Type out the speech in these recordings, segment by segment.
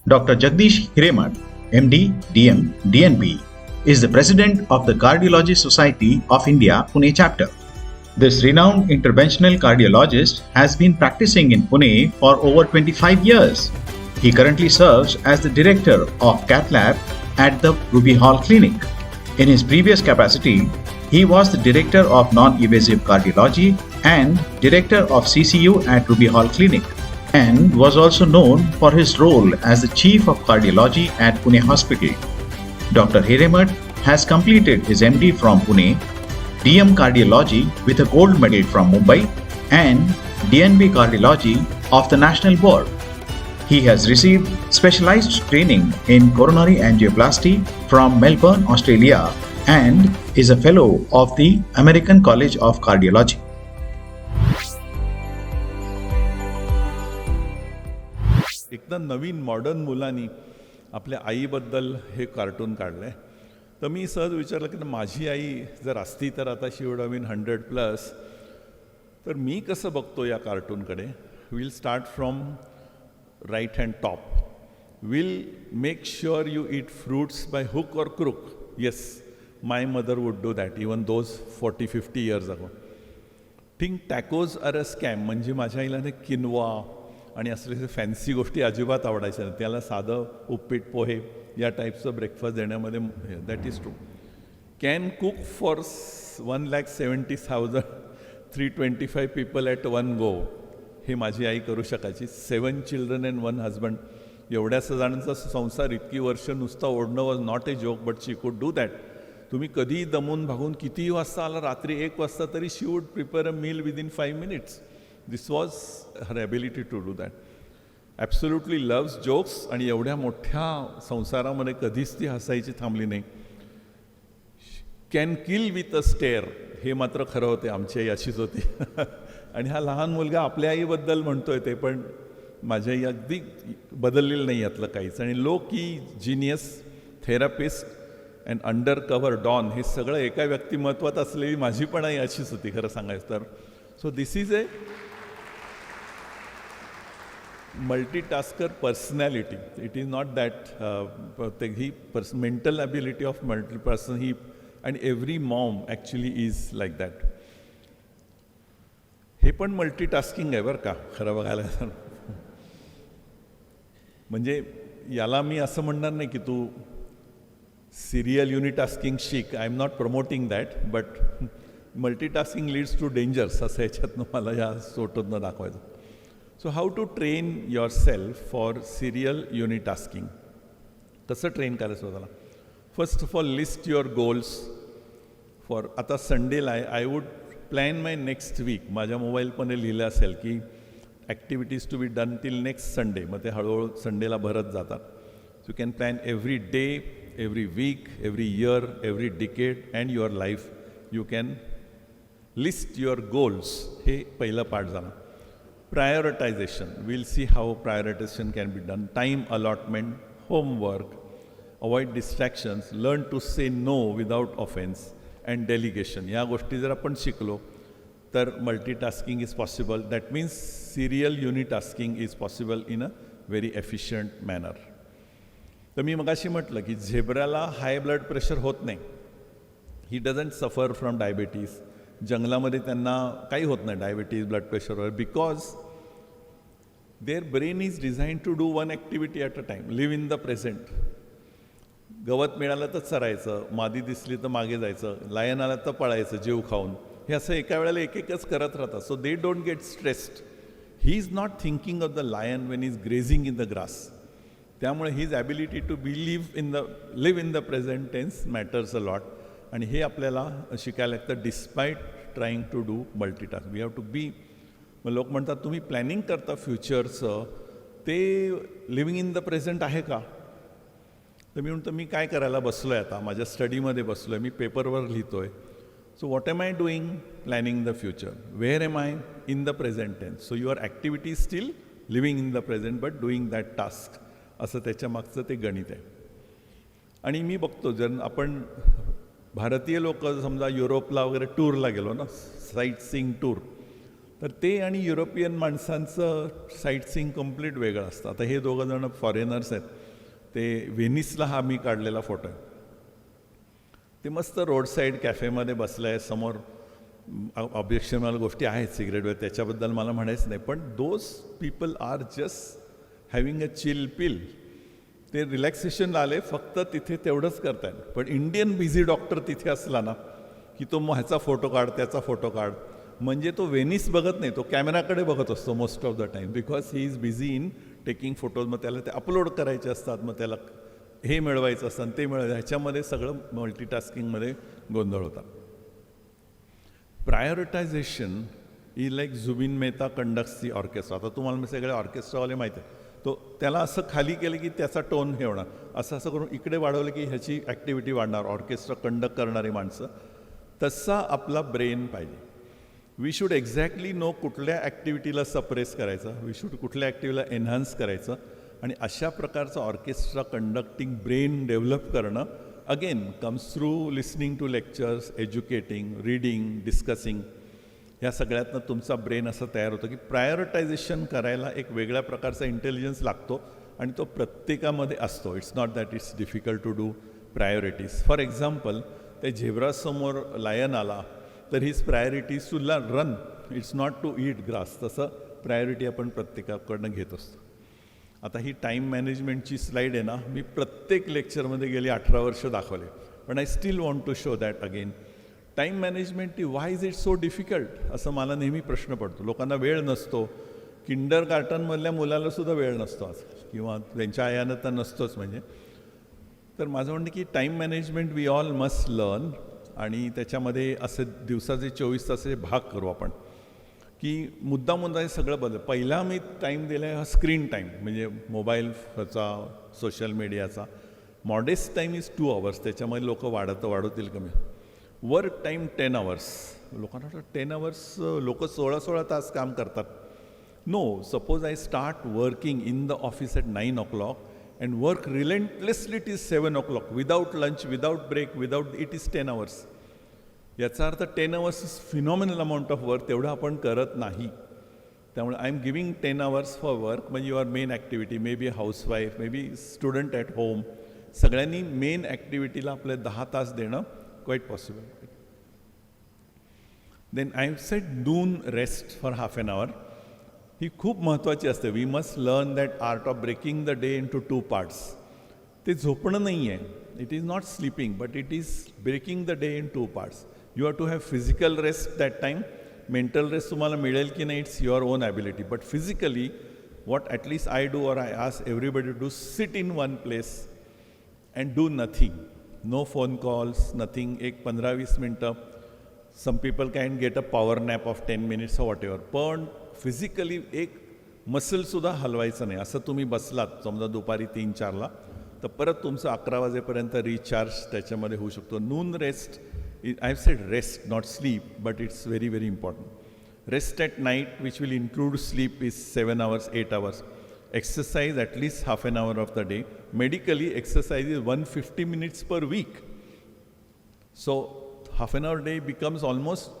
Dr. Jagdish Hiremath, MD, DM, DNB, is the President of the Cardiology Society of India, Pune Chapter. This renowned interventional cardiologist has been practicing in Pune for over 25 years. He currently serves as the Director of Cath Lab at the Ruby Hall Clinic. In his previous capacity, he was the Director of Non-invasive Cardiology and Director of CCU at Ruby Hall Clinic, and was also known for his role as the Chief of Cardiology at Poona Hospital. Dr. Hiremath has completed his MD from Pune, DM Cardiology with a gold medal from Mumbai, and DNB Cardiology of the National Board. He has received specialized training in coronary angioplasty from Melbourne, Australia, and is a fellow of the American College of Cardiology. एकदम नवीन modern मुलांनी आपल्या आईबद्दल हे cartoon काढलंय. तर मी सहज विचारलं की माझी आई जर असती तर आता शी वुड हॅव बीन 100+. तर मी कसं बघतो या कार्टूनकडे. Will start from right hand top. Will make sure you eat fruits by hook or crook. Yes, my mother would do that even those 40-50 years ago. Think tacos are a scam. म्हणजे माझ्या आईला ते किनवा आणि असले fancy गोष्टी अजिबात आवडायच्या नाही. त्याला साधं उपीट पोहे या टाईपचं ब्रेकफास्ट देण्यामध्ये that is true. Can cook for 1,70,325 people at one go. हे माझी आई करू शकायची. 7 children and 1 husband. एवढ्याच जणांचा संसार इतकी वर्ष नुसता ओढणं was not a joke, but she could do that. तुम्ही कधीही दमून भागून कितीही वाजता आला, रात्री 1 वाजता, तरी she would prepare a meal within 5 minutes. This was her ability to do that. Absolutely loves jokes आणि एवढ्या मोठ्या संसारामध्ये कधीच ती हसायची थांबली नाही. Can kill with a stair. हे मात्र खरं होते, आमची आई अशीच होती. आणि हा लहान मुलगा आपल्या आईबद्दल म्हणतोय ते, पण माझी आई अगदी बदललेलं नाही यातलं काहीच. आणि low key genius, therapist and undercover don, हे सगळं एका व्यक्तिमत्वात असलेली माझी पण आई अशीच होती खरं सांगायचं तर. So this is a multitasker personality. It is not that mental ability of multiple person. And every mom actually is like that. हे पण मल्टीटास्किंग आहे बरं का खरं बघायला. म्हणजे याला मी असं म्हणणार नाही की तू सिरियल युनिटास्किंग शिक. I am not promoting that, but multitasking leads to dangers असं याच्यातनं मला या सोटून दाखवायचं. So how to train yourself for serial unitasking. कसं ट्रेन करायचं स्वतःला. First of all list your goals for. आता संडेला आहे, I would plan my next week. माझ्या मोबाईल पण लिहिलं असेल की activities to be done till next Sunday. मग ते हळूहळू संडेला भरत जातात. So you can plan every day, every week, every year, every decade and your life. You can list your goals. हे पहिलं पार्ट झालं. Prioritization. We'll see how prioritization can be done. Time allotment, homework, avoid distractions, learn to say no without offense, and delegation. या गोष्टी जर आपण शिकलो तर multitasking is possible. That means serial unitasking is possible in a very efficient manner. तर मी मगाशी म्हटलं की झेब्राला हाय ब्लड प्रेशर होत नाही. He doesn't suffer from diabetes. जंगलामध्ये त्यांना काही होत नाही डायबिटीज, ब्लड प्रेशरवर, because their brain is design to do one activity at a time. Live in the present. गवत मिळालं तर चरायचं, मादी दिसली तर मागे जायचं, लायन आलं तर पळायचं जीव खाऊन. हे असं एका वेळेला एक एकच करत राहतात. So they don't get stressed. He is not thinking of the lion when is grazing in the grass. त्यामुळे his ability to be live in the present tense matters a lot. आणि हे आपल्याला शिकायला लागतं despite trying to do multitask. We have to be. मग लोक म्हणतात तुम्ही प्लॅनिंग करता फ्युचरचं, ते लिव्हिंग इन द प्रेझेंट आहे का. तर मी म्हणतो मी काय करायला बसलो आहे आता, माझ्या स्टडीमध्ये बसलो आहे, मी पेपरवर लिहितो आहे. So what am I doing. Planning the future. Where am I. In the present tense. So your activity still living in the present but doing that task. असं त्याच्या मागचं ते गणित आहे. आणि मी बघतो जर आपण भारतीय लोक समजा युरोपला वगैरे टूरला गेलो ना, साईट सीइंग टूर, तर ते आणि युरोपियन माणसांचं साईट सीइंग कम्प्लीट वेगळं असतं. आता हे दोघं जण फॉरेनर्स आहेत. ते व्हेनिसला हा मी काढलेला फोटो आहे. ते मस्त रोड साईड कॅफेमध्ये बसलं आहे. समोर ऑब्जेक्शनल गोष्टी आहेत सिगरेटवर, त्याच्याबद्दल मला म्हणायचं नाही, पण those people are just having a chill pill. ते रिलॅक्सेशनला आले, फक्त तिथे तेवढंच करतायत. पण इंडियन बिझी डॉक्टर तिथे असला ना की तो मग ह्याचा फोटो काढ, त्याचा फोटो काढ, म्हणजे तो व्हेनिस बघत नाही, तो कॅमेराकडे बघत असतो most of the time, because he is busy in taking photos. मग त्याला ते अपलोड करायचे असतात, मग त्याला हे मिळवायचं असतं ते मिळवायचं, ह्याच्यामध्ये सगळं मल्टीटास्किंगमध्ये गोंधळ होता. प्रायोरिटायझेशन ही लाईक जुबिन मेहता कंडक्ट्स दी ऑर्केस्ट्रा. आता तुम्हाला मी सगळे ऑर्केस्ट्रावाले माहीत आहे, तो त्याला असं खाली केलं की त्याचा टोन हे होणार, असं असं करून इकडे वाढवलं की ह्याची ॲक्टिव्हिटी वाढणार, ऑर्केस्ट्रा कंडक्ट करणारी माणसं. तसा आपला ब्रेन पाहिजे. वी शूड एक्झॅक्टली नो कुठल्या ॲक्टिव्हिटीला सप्रेस करायचं, वी शूड कुठल्या ॲक्टिव्हिटीला एन्हान्स करायचं, आणि अशा प्रकारचं ऑर्केस्ट्रा कंडक्टिंग ब्रेन डेव्हलप करणं again comes through listening to lectures, educating, reading, discussing. ह्या सगळ्यातनं तुमचा ब्रेन असं तयार होतं की प्रायोरिटायझेशन करायला एक वेगळ्या प्रकारचा इंटेलिजन्स लागतो, आणि तो प्रत्येकामध्ये असतो. It's not that it's difficult to do priorities. For example, त्या झेब्रासमोर लायन आला तर his priorities to run, it's not to eat grass. तसं प्रायोरिटी आपण प्रत्येकाकडनं घेत असतो. आता ही टाईम मॅनेजमेंटची स्लाईड आहे ना, मी प्रत्येक लेक्चरमध्ये गेली 18 वर्ष दाखवले, पण I still want to show that again. Time management why is it so difficult, असं मला नेहमी प्रश्न पडतो. लोकांना वेळ नसतो. किंडर गार्टनमधल्या मुलाला सुद्धा वेळ नसतो आज, किंवा त्यांच्या आयानं तर नसतोच. म्हणजे तर माझं म्हणणं की time management we all must learn, आणि त्याच्यामध्ये असे दिवसाचे 24 तासाचे भाग करू आपण, की मुद्दा हे सगळं बदल. पहिला मी टाईम दिला आहे हा स्क्रीन टाईम, म्हणजे मोबाईलचा, सोशल मीडियाचा. Modest time is 2 hours. त्याच्यामध्ये लोक वाढवतील कमी. Work time 10 hours. लोकांना वाटतं 10 hours लोक 16 तास काम करतात. No, suppose I start working in the office at 9 o'clock and work relentlessly till 7 o'clock without lunch, without break, it is 10 hours. याचा अर्थ 10 hours is phenomenal amount of work. तेवढं आपण करत नाही. त्यामुळे I am giving 10 hours for work, म्हणजे your main activity, may be housewife, may be student at home. सगळ्यांनी main ॲक्टिव्हिटीला आपले 10 तास देणं quite possible. Then I set noon rest for half an hour. ही खूप महत्त्वाची असते. We must learn that art of breaking the day into 2 parts. ते झोपणं नाही आहे. It is not sleeping, but it is breaking the day in 2 parts. You have to have physical rest that time. Mental rest तुम्हाला मिळेल की नाही, it's your own ability. But physically what at least I do, or I ask everybody to do, sit in one place and do nothing. No phone calls, nothing. एक 15-20 मिनटं. Some people can get a power nap of 10 minutes or whatever. पण physically एक मसलसुद्धा हलवायचं नाही. असं तुम्ही बसलात समजा दुपारी 3-4ला, तर परत तुमचं 11 वाजेपर्यंत रिचार्ज त्याच्यामध्ये होऊ शकतो. Noon rest, I have said rest, not sleep, but it's very very important. Rest at night, which will include sleep, is 7 hours, 8 hours. Exercise at least half an hour of the day. Medically, exercise is 150 minutes per week. So, half an hour day becomes almost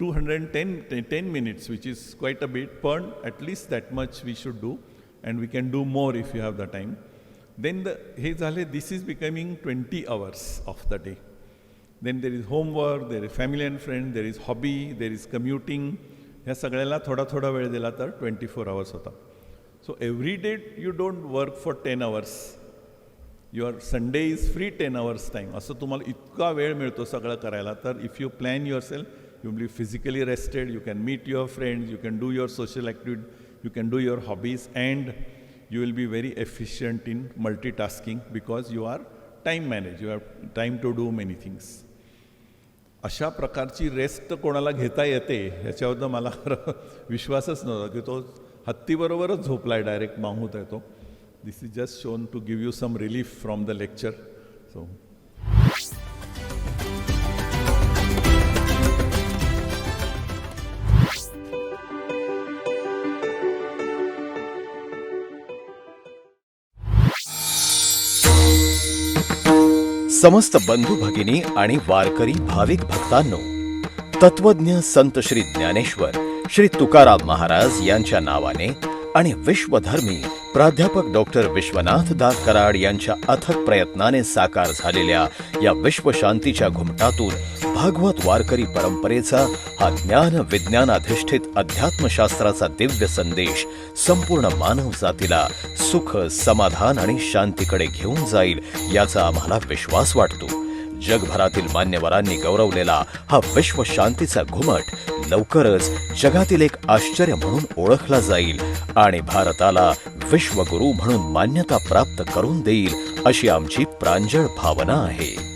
210 minutes, which is quite a bit. But at least that much we should do, and we can do more if you have the time. Then this is becoming 20 hours of the day. Then there is homework, there is family and friends, there is hobby, there is commuting. ह्या सगळ्याला थोडा थोडा वेळ दिला तर 24 hours होता. So every day you don't work for 10 hours. Your Sunday is free 10 hours time. असं तुम्हाला इतका वेळ मिळतो सगळं करायला. तर if you plan yourself, you will be physically rested, you can meet your friends, you can do your social activity, you can do your hobbies, and you will be very efficient in multitasking because you are time manage, you have time to do many things. अशा प्रकारची rest कोणाला घेता येते ह्याच्याबद्दल मला विश्वासच नव्हता की तो हत्तीबरोबरच झोपलाय, डायरेक्ट माहूत आहे तो. This is just shown to give you some relief from the lecture. So समस्त बंधू भगिनी आणि वारकरी भाविक भक्तांनो, तत्वज्ञ संत श्री ज्ञानेश्वर श्री तुकाराम महाराज यांच्या नावाने आणि विश्वधर्मी प्राध्यापक डॉक्टर विश्वनाथ दास कराड यांच्या अथक प्रयत्नाने साकार झालेल्या या विश्वशांतीच्या घुमटातून भागवत वारकरी परंपरेचा हा ज्ञान विज्ञानाधिष्ठित अध्यात्मशास्त्राचा दिव्य संदेश संपूर्ण मानव जातीला सुख, समाधान आणि शांतीकडे घेऊन जाईल याचा आम्हाला विश्वास वाटतो. जगभरातील मान्यवरांनी गौरवलेला हा विश्व शांतीचा घुमट लवकरच जगातील एक आश्चर्य म्हणून ओळखला जाईल आणि भारताला विश्वगुरू म्हणून मान्यता प्राप्त करून देईल अशी आमची प्रांजळ भावना आहे.